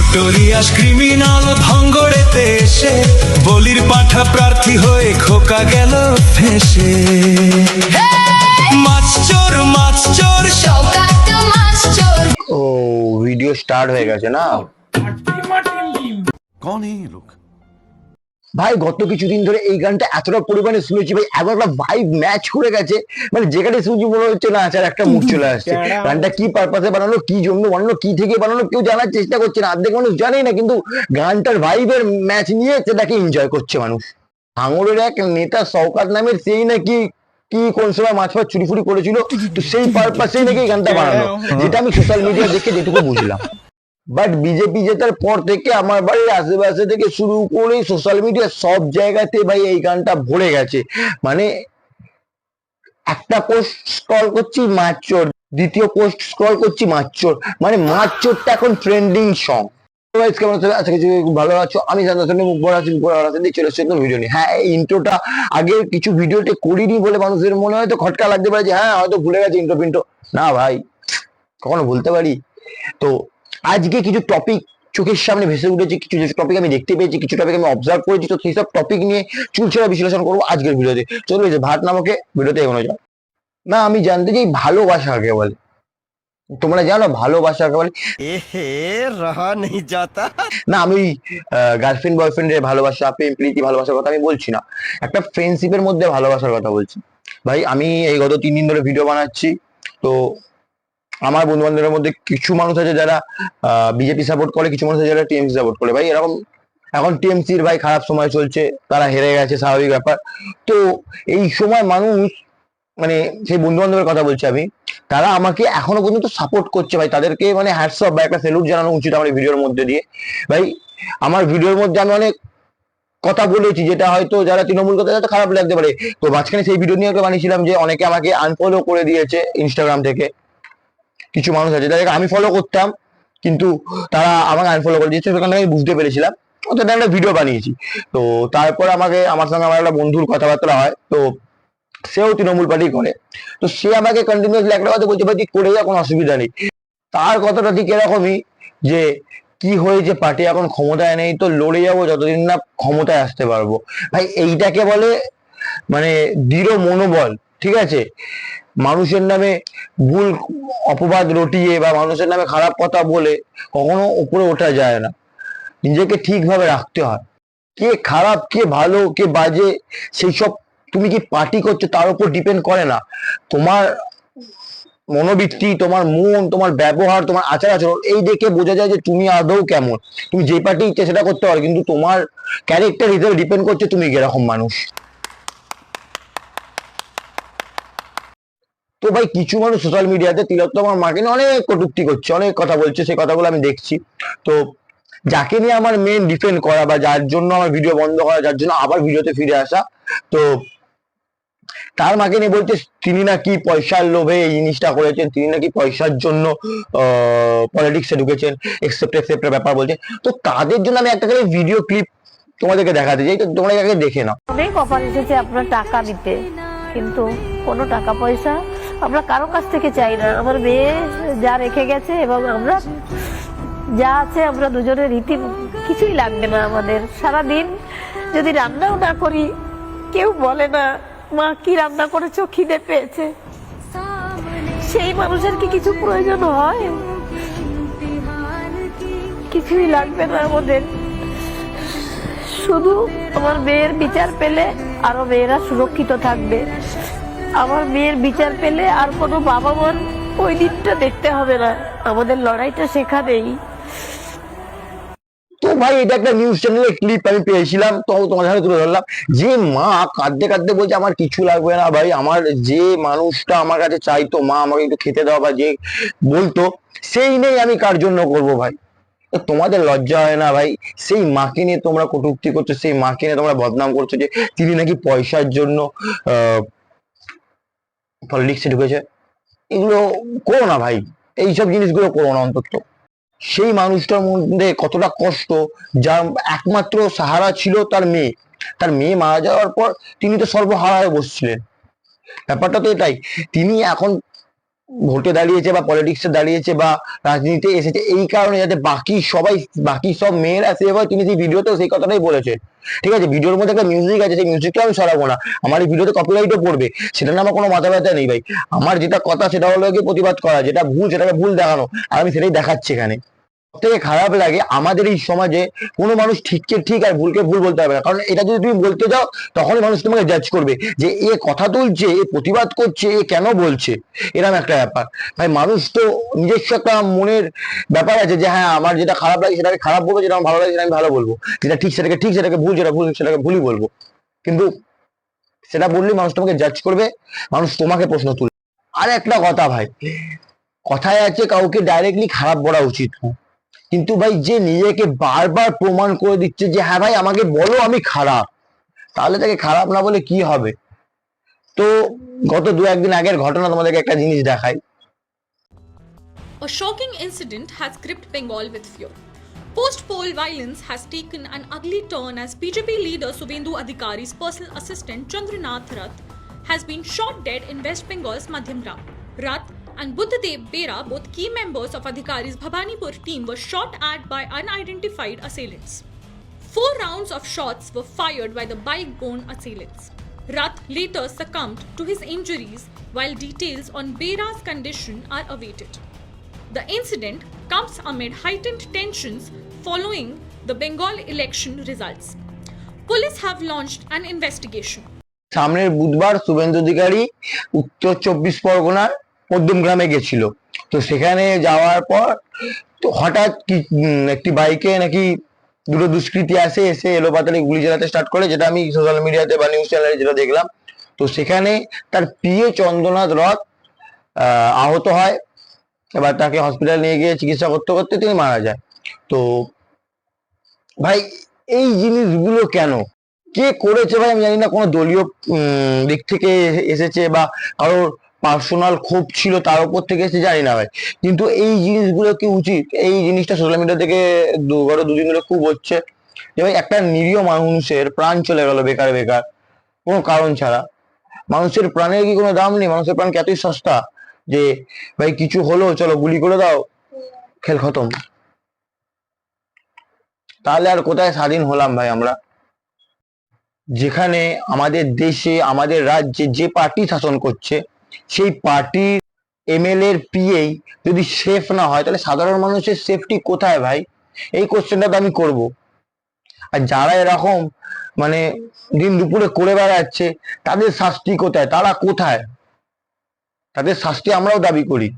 Notorious criminal ভাঙ্গড়েতে এসে বলির পাঠা প্রার্থী হয়ে খোকা গেল ফেঁসে। মাছ চোর শৌকাত মাছ চোর। ও ভিডিও স্টার্ট হয়ে গেছে না कौन है ये लोग? ভাই? গত কিছুদিন ধরে এই গানটা এতটা পরিমাণে শুনেছি ভাই, এমন একটা ভাইব ম্যাচ করে গেছে, মানে যেখানে শুনছি মনে হচ্ছে না আচার একটা মুড চলে আসছে। গানটা কি পারপাসে বানানো, কি জন্য বানানো, কি থেকে বানানো কেউ জানার চেষ্টা করছে না, অর্ধেক মানুষ জানেই না, কিন্তু গানটার ভাইবের ম্যাচ নিয়ে সেটাকে এনজয় করছে মানুষ। ভাঙড়ের এক নেতা শওকাত নামের, সেই নাকি কি কোন সময় মাছ ফাছ চুরি ফুরি করেছিল, তো সেই পারপাসেই নাকি এই গানটা বানানো, যেটা আমি সোশ্যাল মিডিয়া দেখে যেটুকু বুঝলাম। বাট বিজেপি জেতার পর থেকে আমার বাড়ির আশেপাশে থেকে শুরু করে সোশ্যাল মিডিয়া সব জায়গাতে ভাই এই গানটা ভরে গেছে। মানে একটা পোস্ট স্ক্রল করছি মারচোর, দ্বিতীয় পোস্ট স্ক্রল করছি মারচোর, মানে মারচোরটা এখন ট্রেন্ডিং সং। কেমন আচ্ছা, কিছু ভালো আছো? আমি মুখ ভরা আছি, চলে এসেছি নতুন ভিডিও নিয়ে। হ্যাঁ, এই ইন্ট্রোটা আগে কিছু ভিডিওতে করিনি বলে মানুষের মনে হয়তো খটকা লাগতে পারে যে হ্যাঁ হয়তো ভুলে গেছে ইন্ট্রো পিন্ট্রো। না ভাই, কখনো ভুলতে পারি? তো আজকে কিছু টপিক চোখের সামনে ভেসে উঠেছে, কিছু টপিক আমি দেখতে পেয়েছি, কিছু টপিক আমি অবজার্ভ করেছি, তো সেই সব টপিক নিয়ে চুলচেরা বিশ্লেষণ করবো আজকের ভিডিওতে। চলো এই যে ভাট নামকে ভিডিওতে এগোনো যাও। না, আমি জানতে চাই ভালোবাসা কাকে বলে? তোমরা জানো ভালোবাসা কাকে বলে? रहा नहीं जाता। না, আমি গার্লফ্রেন্ড বয়ফ্রেন্ডের ভালোবাসা, প্রেম প্রীতি ভালোবাসার কথা আমি বলছি না, একটা ফ্রেন্ডশিপের মধ্যে ভালোবাসার কথা বলছি। ভাই আমি এই গত 3 দিন ধরে ভিডিও বানাচ্ছি, তো আমার বন্ধু বান্ধবের মধ্যে কিছু মানুষ আছে যারা বিজেপি সাপোর্ট করে, কিছু মানুষ আছে যারা টিএমসি সাপোর্ট করে। ভাই এরকম এখন টিএমসির ভাই খারাপ সময় চলছে, তারা হেরে গেছে, স্বাভাবিক ব্যাপার। তো এই সময় মানুষ, মানে সেই বন্ধু বান্ধবের কথা বলছি আমি, তারা আমাকে এখনো পর্যন্ত সাপোর্ট করছে ভাই, তাদেরকে মানে হ্যাটস অফ বা একটা স্যালুট জানানো উচিত আমার ভিডিওর মধ্যে দিয়ে। ভাই আমার ভিডিওর মধ্যে আমি অনেক কথা বলেছি যেটা হয়তো যারা তৃণমূল কথা যাতে খারাপ লাগতে পারে, তো মাঝখানে সেই ভিডিও নিয়ে বানিয়েছিলাম যে অনেকে আমাকে আনফলো করে দিয়েছে ইনস্টাগ্রাম থেকে। কিছু মানুষ আছে যাদেরকে আমি ফলো করতাম, কিন্তু তারা আমাকে আনফলো করে দিয়েছে, সেখান থেকে আমি বুঝতে পেরেছিলাম, ওদের একটা ভিডিও বানিয়েছি। তো তারপর আমার সঙ্গে আমার একটা বন্ধুর কথাবার্তা হয়, তো সেও তৃণমূল পার্টি করে, তো সে আমাকে কন্টিনিউসলি একটা কথা বলছে, ভাই তুই করে যা, কোনো অসুবিধা নেই। তার কথাটা ঠিক এরকমই যে কি হয়েছে, পার্টি এখন ক্ষমতায় নেই, তো লড়ে যাবো যতদিন না ক্ষমতায় আসতে পারবো। ভাই এইটাকে বলে মানে দৃঢ় মনোবল, ঠিক আছে? মানুষের নামে ভুল অপবাদ রটিয়ে বা মানুষের নামে খারাপ কথা বলে কখনো উপরে ওঠা যায় না, নিজেকে ঠিকভাবে রাখতে হয়। কে খারাপ, কে ভালো, কে বাজে, সেই সব তুমি কি পার্টি করছো তার উপর ডিপেন্ড করে না। তোমার মনোবৃত্তি, তোমার মন, তোমার ব্যবহার, তোমার আচার আচরণ, এই দেখে বোঝা যায় যে তুমি আদৌ কেমন। তুমি যে পার্টি ইচ্ছে সেটা করতে পারো, কিন্তু তোমার ক্যারেক্টার হিসেবে ডিপেন্ড করছে তুমি কিরকম মানুষ। তো ভাই কিছু মানুষ সোশ্যাল মিডিয়াতে তিলোত্তমার মাকে নিয়ে অনেক কটূক্তি করছে, অনেক কথা বলছে, সেই কথাগুলো আমি দেখছি। তো যাকে নিয়ে আমার মেন ডিফেন্ড করা বা যার জন্য আমার ভিডিও বন্ধ করা, যার জন্য আবার ভিডিওতে ফিরে আসা, তো তার মাকে নিয়ে বলছে তিনি নাকি পয়সার লোভে এই জিনিসটা করেছেন, তিনি নাকি পয়সার জন্য পলিটিক্সে ঢুকেছেন, এক্সেপ্টের ব্যাপার বলছে। তো তাদের জন্য আমি একটা করে ভিডিও ক্লিপ তোমাদেরকে দেখাতে চাই, তো তোমরা আগে দেখে নাও। অনেক অফার এসেছে আপনার টাকা দিতে, কিন্তু কোনো টাকা পয়সা আমরা কারো কাছ থেকে চাই না। আমার মেয়ে যা রেখে গেছে এবং আমরা যা আছে, আমরা দুজনের রীতি কিছুই লাগবে না আমাদের। সারাদিন যদি রান্নাও না করি, কেউ বলে না মা কি রান্না করেছো, খিদে পেয়েছে। সেই মানুষের কি কিছু প্রয়োজন হয়? কিছুই লাগবে না আমাদের, শুধু আমার মেয়ের বিচার পেলে আরো মেয়েরা সুরক্ষিত থাকবে। আমার মেয়ের বিচার পেলে আর কোনো বাবা মার ওই দিনটা দেখতে হবে না। আমাদের লড়াইটা সেখানেই। তো ভাই এটা একটা নিউজ চ্যানেলের ক্লিপ আমি পেয়েছিলাম, তো তোমার সাথে তুলে ধরলাম। যে মা কাঁদতে কাঁদতে বলছে আমার কিছু লাগবে না ভাই, আমার যে মানুষটা আমার কাছে চাইতো মা আমাকে একটু খেতে দাও বা যে বলতো, সেই নেই, আমি কার জন্য করবো ভাই? তোমাদের লজ্জা হয় না ভাই? সেই মাকে নিয়ে তোমরা কটূক্তি করছো, সেই মাকে নিয়ে তোমরা বদনাম করছো যে তিনি নাকি পয়সার জন্য পলিটিক্সে ঢুকেছে। এগুলো করো না ভাই, এইসব জিনিসগুলো করো না অন্তত। সেই মানুষটার মধ্যে কতটা কষ্ট, যার একমাত্র সাহারা ছিল তার মেয়ে, তার মেয়ে মারা যাওয়ার পর তিনি তো সর্বহারা হয়ে বসছিলেন। ব্যাপারটা তো এটাই, তিনি এখন ভোটে দাঁড়িয়েছে বা পলিটিক্সে দাঁড়িয়েছে বা রাজনীতিতে এসেছে এই কারণে যাতে বাকি সব মেয়েরা সেভাবে, তিনি সেই ভিডিওতেও সেই কথাটাই বলেছে। ঠিক আছে, ভিডিওর মধ্যে একটা মিউজিক আছে, সেই মিউজিকটা আমি সরাবো না, আমার এই ভিডিওতে কপিরাইটও পড়বে, সেটা নিয়ে আমার কোনো মাথা ব্যথা নেই ভাই। আমার যেটা কথা সেটা হলো গিয়ে প্রতিবাদ করা, যেটা ভুল সেটাকে ভুল দেখানো, আর আমি সেটাই দেখাচ্ছি এখানে। থেকে খারাপ লাগে আমাদের এই সমাজে কোনো মানুষ ঠিককে ঠিক আর ভুলকে ভুল বলতে পারবে না, কারণ এটা যদি তুমি বলতে যাও তখনই মানুষ তোমাকে জাজ করবে যে এ কথা তুলছে, এ প্রতিবাদ করছে, এ কেন বলছে, এরকম একটা ব্যাপার। ভাই মানুষ তো নিজস্ব একটা মনের ব্যাপার আছে যে হ্যাঁ আমার যেটা খারাপ লাগে সেটাকে খারাপ বলবো, যেটা আমার ভালো লাগে সেটা আমি ভালো বলবো, যেটা ঠিক সেটাকে ঠিক, সেটাকে ভুল যেটা ভুল সেটাকে ভুলই বলবো। কিন্তু সেটা বললেই মানুষ তোমাকে জাজ করবে, মানুষ তোমাকে প্রশ্ন তুলবে। আর একটা কথা ভাই, কথায় আছে কাউকে ডাইরেক্টলি খারাপ বলা উচিত না, কিন্তু ভাই যে নিজেকে বারবার প্রমাণ করে দিচ্ছে যে হ্যাঁ ভাই আমাকে বলো আমি খারাপ, তাহলে তাকে খারাপ না বলে কি হবে। তো গত 2-1 দিন আগের ঘটনা তোমাদেরকে একটা জিনিস দেখাই। A shocking incident has gripped Bengal with fear. Post-poll violence has taken an ugly turn as BJP leader Subhendu Adhikari's personal assistant Chandranath Rath has been shot dead in West Bengal's Madhyamgram. Rath and Buddhadev Bera, both key members of Adhikari's Bhabanipur team, were shot at by unidentified assailants. 4 rounds of shots were fired by the bike-borne assailants. Rath later succumbed to his injuries, while details on Bera's condition are awaited. The incident comes amid heightened tensions following the Bengal election results. Police have launched an investigation. সামনের বুধবার শুভেন্দু অধিকারী উত্তর 24 পরগনার মধ্যমগ্রামে গেছিল, তো সেখানে যাওয়ার পর তো হঠাৎ একটি বাইকে নাকি দুটো দুষ্কৃতী এসে এলোপাতাড়ি গুলি চালাতে স্টার্ট করে, যেটা আমি সোশ্যাল মিডিয়াতে বা নিউজ চ্যানেলে যেটা দেখলাম। তো সেখানে তার পিএ চন্দ্রনাথ রথ আহত হয়, এবার তাকে হসপিটাল নিয়ে গিয়ে চিকিৎসা করতে করতে তিনি মারা যায়। তো ভাই এই জিনিসগুলো কেন কে করেছে ভাই আমি জানি না, কোনো দলীয় দিক থেকে এসেছে বা কারোর পার্সোনাল ক্ষোভ ছিল তার উপর থেকে এসে জানি না ভাই, কিন্তু এই জিনিসগুলো কি উচিত? এই জিনিসটা সোশ্যাল মিডিয়া থেকে গত 2 দিন ধরে খুব হচ্ছে যে ভাই একটা নিরীহ মানুষের প্রাণ চলে গেল বেকার বেকার কোনো কারণ ছাড়া। মানুষের প্রাণের কি কোনো দাম নেই? মানুষের প্রাণ কি এতই সস্তা যে ভাই কিছু হলো চলো গুলি করে দাও, খেল খতম? তাহলে আর কোথায় স্বাধীন হলাম ভাই আমরা? যেখানে আমাদের দেশে আমাদের রাজ্যে যে পার্টি শাসন করছে সেই পার্টির এমএলএ এর পিএ যদি সেফ না হয় তাহলে সাধারণ মানুষের সেফটি কোথায় ভাই? এই কোশ্চেনটা তো আমি করব। আর যারা এরকম মানে দিন দুপুরে করে বেড়াচ্ছে তাদের শাস্তি কোথায়? তারা কোথায়? তাদের শাস্তি আমরাও দাবি করি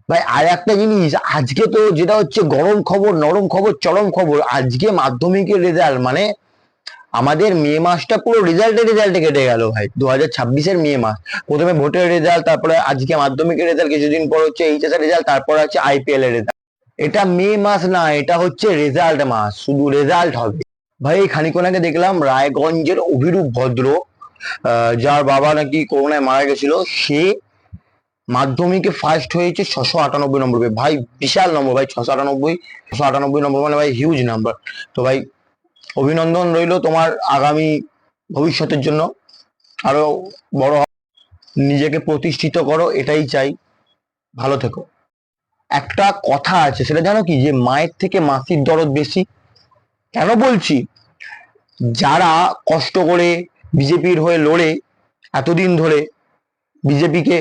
ভাই। আর একটা জিনিস, আজকে তো যেটা হচ্ছে গরম খবর, নরম খবর, চরম খবর, আজকে মাধ্যমিকের রেজাল্ট, মানে আমাদের মে মাসটা পুরো রেজাল্টে কেটে গেল ভাই। 2026-এর মে মাস, প্রথমে ভোটের রেজাল্ট, তারপরে আজকে মাধ্যমিকের রেজাল্ট, কিছুদিন পর হচ্ছে এইচএস এর রেজাল্ট, তারপর আছে আইপিএল এর রেজাল্ট। এটা মে মাস না, এটা হচ্ছে রেজাল্ট মাস, শুধু রেজাল্ট হবে ভাই। খানিকক্ষণ আগে দেখলাম রায়গঞ্জের অভিরূপ ভদ্র, যার বাবা নাকি করোনায় মারা গেছিল, সে মাধ্যমিকে ফার্স্ট হয়েছে 698 নম্বর পেয়ে। ভাই বিশাল নম্বর ভাই, 698 নম্বর মানে ভাই হিউজ নাম্বার। তো ভাই অভিনন্দন রইল তোমার আগামী ভবিষ্যতের জন্য, আরো বড় নিজেকে প্রতিষ্ঠিত করো, এটাই চাই। ভালো থেকো। একটা কথা আছে সেটা জানো কি, যে মায়ের থেকে মাসির দরদ বেশি। কেন বলছি? যারা কষ্ট করে বিজেপির হয়ে লড়ে এতদিন ধরে বিজেপিকে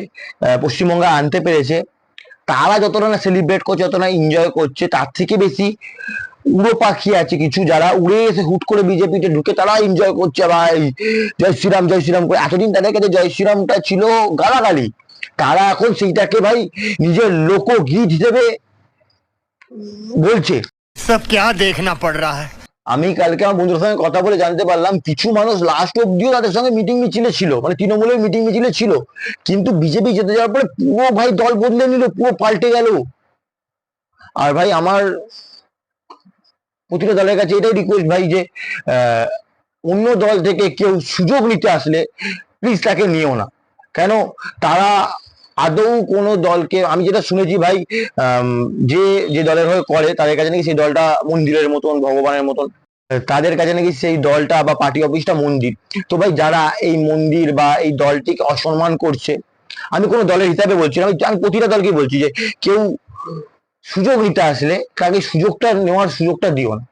পশ্চিমবঙ্গে আনতে পেরেছে, তারা যতটা না সেলিব্রেট করছে, যতটা এনজয় করছে, তার থেকে বেশি উড়ো পাখি আছে কিছু, যারা উড়ে এসে হুট করে বিজেপিতে ঢুকে তারা এনজয় করছে ভাই, জয় শ্রীরাম করে। এতদিন তাদের কাছে জয় শ্রীরামটা ছিল গালাগালি, তারা এখন সেইটাকে ভাই নিজের লোকগীত হিসেবে বলছে। सब क्या देखना पड़ रहा है। আমি কালকে আমার বন্ধুর সঙ্গে কথা বলে জানতে পারলাম কিছু মানুষ লাস্ট অব্দিও তাদের সঙ্গে মিটিং মিছিলে ছিল, মানে তৃণমূলের মিটিং মিছিলে ছিল, কিন্তু বিজেপি যেতে যাওয়ার পরে পুরো ভাই দল বদলে নিল, পুরো পাল্টে গেল। আর ভাই আমার প্রতিটা দলের কাছে এটাই রিকোয়েস্ট ভাই, যে অন্য দল থেকে কেউ সুযোগ নিতে আসলে প্লিজ তাকে নিও না। কেন? তারা আদৌ কোনো দলকে, আমি যেটা শুনেছি ভাই, যে যে দলের হয়ে করে তাদের কাছে নাকি সেই দলটা মন্দিরের মতন, ভগবানের মতন, তাদের কাছে নাকি সেই দলটা বা পার্টি অফিসটা মন্দির। তো ভাই যারা এই মন্দির বা এই দলটিকে অসম্মান করছে আমি কোনো দলের হিসাবে বলছি না, আমি প্রতিটা দলকে বলছি যে কেউ সুযোগ নিতে আসলে তাকে সুযোগটা নেওয়ার সুযোগটা দিও না।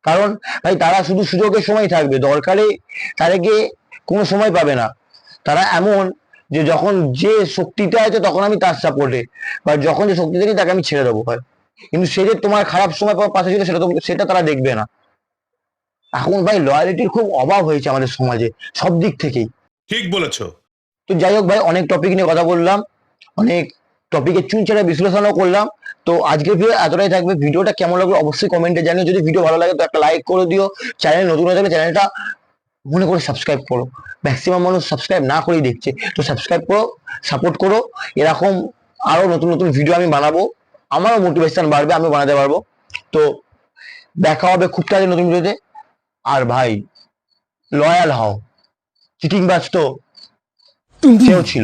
কারণ ভাই তারা শুধু সুযোগের সময় থাকবে, দরকারে তাদেরকে কোনো সময় পাবে না। তারা এমন যে যখন যে শক্তিটা আছে তখন আমি তার সাপোর্টে, বা যখন যে শক্তিটা নেই তাকে আমি ছেড়ে দেবো ভাই। কিন্তু সে যে তোমার খারাপ সময় পাশে ছিল সেটা তারা দেখবে না। এখন ভাই লয়ালিটির খুব অভাব হয়েছে আমাদের সমাজে সব দিক থেকেই। ঠিক বলেছো। তো যাই হোক ভাই, অনেক টপিক নিয়ে কথা বললাম, অনেক টপিকের চুনচেরা বিশ্লেষণও করলাম। তো আজকের ভিডিও এতটাই থাকবে। ভিডিওটা কেমন লাগলো অবশ্যই কমেন্টে জানিও। যদি ভিডিও ভালো লাগে তো একটা লাইক করে দিও। চ্যানেল নতুন হয়ে থাকলে চ্যানেলটা মনে করে সাবস্ক্রাইব করো। ম্যাক্সিমাম মানুষ সাবস্ক্রাইব না করেই দেখছে, তো সাবস্ক্রাইব করো, সাপোর্ট করো। এরকম আরো নতুন নতুন ভিডিও আমি বানাবো, আমারও মোটিভেশন বাড়বে, আমি বানাতে পারবো। তো দেখা হবে খুব তাড়াতাড়ি নতুন ভিডিওতে। আর ভাই লয়াল হও, চিটিং বাজ তো সেও ছিল।